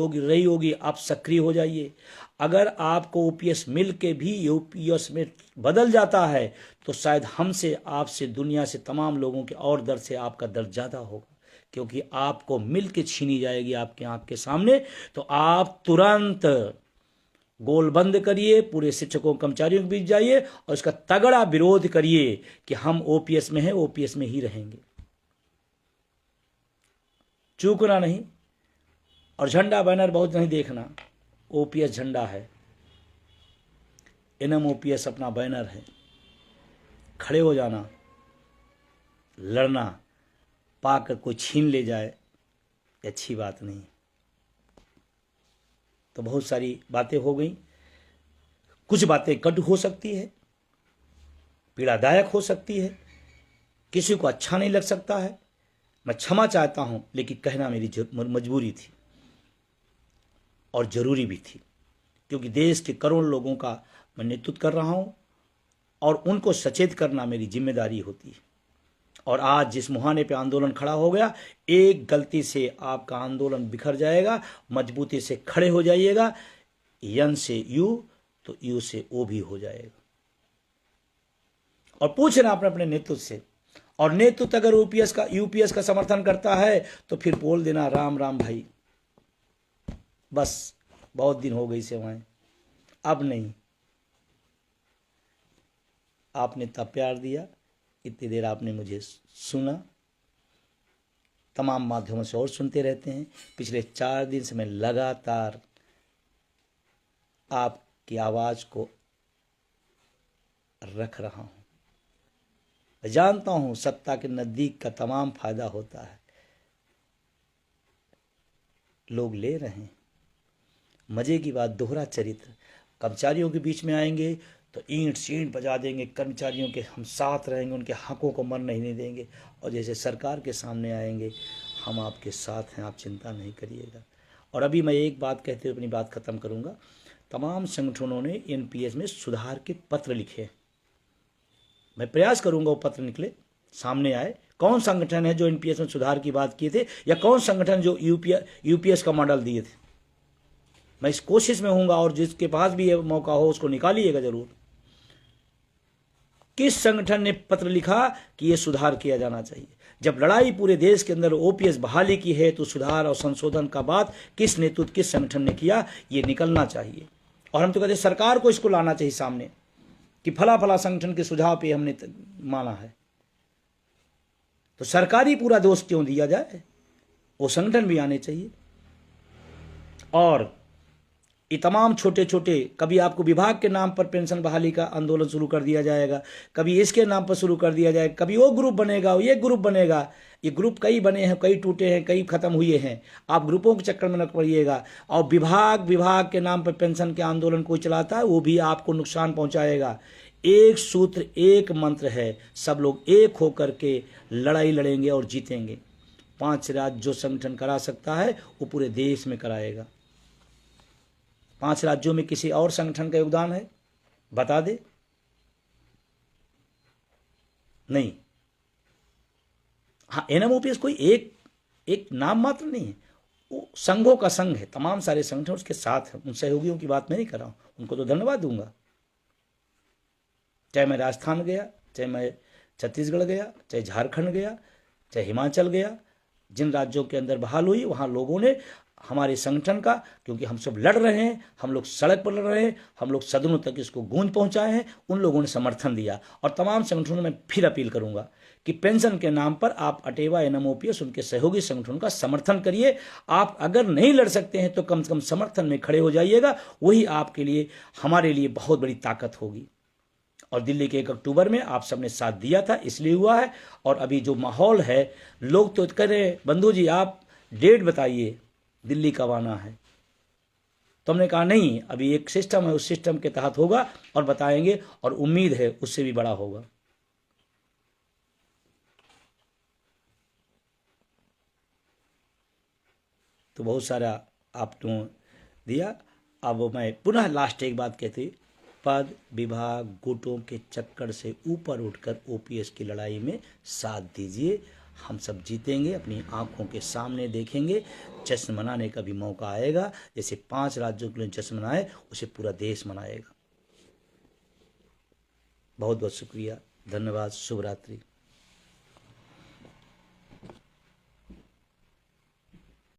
होगी आप सक्रिय हो जाइए। अगर आपको ओपीएस मिल के भी ओपीएस में बदल जाता है, तो शायद हमसे, आपसे, दुनिया से, तमाम लोगों के और दर्द से आपका दर्द ज़्यादा होगा, क्योंकि आपको मिल के छीनी जाएगी आपके आँख के सामने। तो आप तुरंत गोल बंद करिए, पूरे शिक्षकों कर्मचारियों के बीच जाइए और इसका तगड़ा विरोध करिए कि हम ओपीएस में हैं, ओपीएस में ही रहेंगे, चूकना नहीं। और झंडा बैनर बहुत नहीं देखना, ओपीएस झंडा है, एनएमओपीएस अपना बैनर है। खड़े हो जाना, लड़ना, पाकर कोई छीन ले जाए, अच्छी बात नहीं। तो बहुत सारी बातें हो गई, कुछ बातें कटु हो सकती है, पीड़ादायक हो सकती है, किसी को अच्छा नहीं लग सकता है, मैं क्षमा चाहता हूं, लेकिन कहना मेरी मजबूरी थी और जरूरी भी थी, क्योंकि देश के करोड़ लोगों का मैं नेतृत्व कर रहा हूं और उनको सचेत करना मेरी जिम्मेदारी होती है। और आज जिस मुहाने पे आंदोलन खड़ा हो गया, एक गलती से आपका आंदोलन बिखर जाएगा। मजबूती से खड़े हो जाइएगा, यन से यू तो यू से ओ भी हो जाएगा। और पूछना अपने अपने नेतृत्व से, और नेतृत्व अगर यूपीएस का समर्थन करता है तो फिर बोल देना राम राम भाई, बस बहुत दिन हो गई सेवाएं, अब नहीं। आपने इतना प्यार दिया, इतनी देर आपने मुझे सुना, तमाम माध्यमों से और सुनते रहते हैं। पिछले 4 दिन से मैं लगातार की आवाज को रख रहा हूं। मैं जानता हूं सत्ता के नजदीक का तमाम फायदा होता है, लोग ले रहे हैं। मजे की बात, दोहरा चरित्र। कर्मचारियों के बीच में आएंगे तो ईंट सींट बजा देंगे, कर्मचारियों के हम साथ रहेंगे, उनके हकों को मरने नहीं देंगे। और जैसे सरकार के सामने आएंगे, हम आपके साथ हैं, आप चिंता नहीं करिएगा। और अभी मैं एक बात कहते हुए अपनी बात खत्म करूंगा। तमाम संगठनों ने एनपीएस में सुधार के पत्र लिखे। मैं प्रयास करूंगा वो पत्र निकले, सामने आए। कौन संगठन है जो एनपीएस में सुधार की बात किए थे, या कौन संगठन जो यूपीएस का मॉडल दिए थे। मैं इस कोशिश में हूंगा, और जिसके पास भी ये मौका हो उसको निकालिएगा जरूर। किस संगठन ने पत्र लिखा कि यह सुधार किया जाना चाहिए? जब लड़ाई पूरे देश के अंदर ओपीएस बहाली की है, तो सुधार और संशोधन का बात किस नेतृत्व, किस संगठन ने किया, ये निकलना चाहिए। और हम तो कहते हैं सरकार को इसको लाना चाहिए सामने कि फला फला संगठन के सुझाव पे हमने माना है। तो सरकारी पूरा दोष क्यों दिया जाए, वो संगठन भी आने चाहिए। और ये तमाम छोटे छोटे, कभी आपको विभाग के नाम पर पेंशन बहाली का आंदोलन शुरू कर दिया जाएगा, कभी इसके नाम पर शुरू कर दिया जाएगा, कभी वो ग्रुप बनेगा, ये ग्रुप बनेगा। ये ग्रुप कई बने हैं, कई टूटे हैं, कई खत्म हुए हैं। आप ग्रुपों के चक्कर में न पड़िएगा। और विभाग के नाम पर पेंशन के आंदोलन कोई चलाता है, वो भी आपको नुकसान पहुंचाएगा। एक सूत्र, एक मंत्र है, सब लोग एक होकर के लड़ाई लड़ेंगे और जीतेंगे। 5 राज्य जो संगठन करा सकता है वो पूरे देश में कराएगा। 5 राज्यों में किसी और संगठन का योगदान है, बता दे? नहीं। हाँ, एनएमओपीएस कोई एक नाम मात्र नहीं है, वो संघों का संघ है। तमाम सारे संगठन उसके साथ हैं। उन सहयोगियों की बात मैं नहीं कर रहा हूं, उनको तो धन्यवाद दूंगा। चाहे मैं राजस्थान गया, चाहे मैं छत्तीसगढ़ गया, चाहे झारखंड गया, चाहे हिमाचल गया, जिन राज्यों के अंदर बहाल हुई, वहाँ लोगों ने हमारे संगठन का, क्योंकि हम सब लड़ रहे हैं, हम लोग सड़क पर लड़ रहे हैं, हम लोग सदनों तक इसको गूंज पहुंचाए हैं, उन लोगों ने समर्थन दिया। और तमाम संगठनों में फिर अपील करूंगा कि पेंशन के नाम पर आप अटेवा, एनएमओपीएस, उनके सहयोगी संगठनों का समर्थन करिए। आप अगर नहीं लड़ सकते हैं तो कम से कम समर्थन में खड़े हो जाइएगा, वही आपके लिए, हमारे लिए बहुत बड़ी ताकत होगी। और दिल्ली के 1 अक्टूबर में आप सबने साथ दिया था, इसलिए हुआ है। और अभी जो माहौल है, लोग तो कह रहे हैं बंधु जी आप डेट बताइए, दिल्ली कब आना है। तो हमने कहा नहीं, अभी एक सिस्टम है, उस सिस्टम के तहत होगा और बताएंगे, और उम्मीद है उससे भी बड़ा होगा। तो बहुत सारा आपने दिया। अब मैं पुनः लास्ट एक बात कहती, पद, विभाग, गुटों के चक्कर से ऊपर उठकर ओपीएस की लड़ाई में साथ दीजिए। हम सब जीतेंगे, अपनी आंखों के सामने देखेंगे। जश्न मनाने का भी मौका आएगा। जैसे 5 राज्यों के लिए जश्न मनाए, उसे पूरा देश मनाएगा। बहुत बहुत शुक्रिया, धन्यवाद, शुभ रात्रि।